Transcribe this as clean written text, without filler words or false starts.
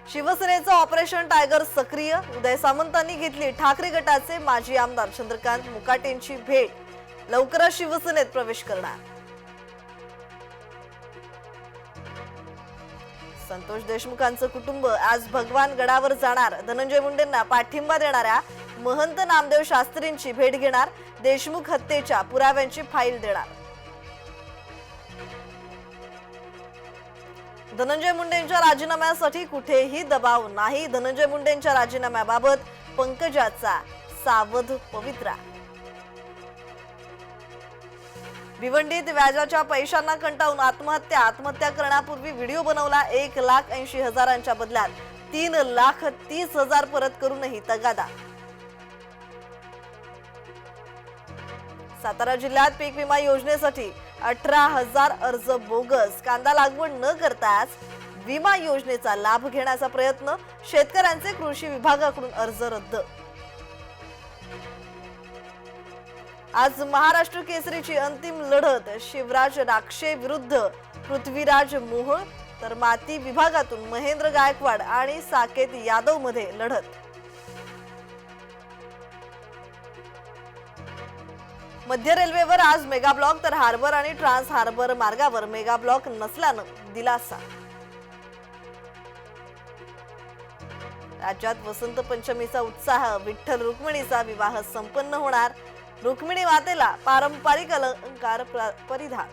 शिवसेनेचं operation tiger सक्रिय, उदय सामंतांनी घेतली ठाकरे गटाचे माजी आमदार चंद्रकांत मुकाटेंची भेट, लवकरच शिवसेनेत प्रवेश करणार. संतोष देशमुखांचं कुटुंब आज भगवान गडावर जाणार, धनंजय मुंडेंना पाठिंबा देणाऱ्या महंत नामदेव शास्त्रींची भेट घेणार, देशमुख हत्येच्या पुराव्यांची फाईल देणार. धनंजय मुंडेंच्या राजीनाम्यासाठी कुठेही दबाव नाही, धनंजय मुंडेंच्या राजीनाम्याबाबत पंकजाचा सावध पवित्रा. भिवंडीत व्याजाच्या पैशांना कंटाळून आत्महत्या करण्यापूर्वी व्हिडिओ बनवला, 1,80,000च्या बदल्यात 3,30,000 परत करूनही तगादा. सातारा जिल्ह्यात पीक विमा योजनेसाठी 18,000 अर्ज बोगस, कांदा लागवड न करताच विमा योजनेचा लाभ घेण्याचा प्रयत्न, शेतकऱ्यांचे कृषी विभागाकडून अर्ज रद्द. आज महाराष्ट्र केसरीची अंतिम लढत, शिवराज राक्षे विरुद्ध पृथ्वीराज मोहोळ, तर माती विभागातून महेंद्र गायकवाड आणि साकेत यादव मध्ये लढत. मध्य रेल्वेवर आज मेगा ब्लॉक, तर हार्बर आणि ट्रान्स हार्बर मार्गावर मेगा ब्लॉक नसल्यानं दिलासा. राज्यात वसंत पंचमीचा उत्साह, विठ्ठल रुक्मिणीचा विवाह संपन्न होणार, रुक्मिणी मातेला पारंपरिक अलंकार परिधान.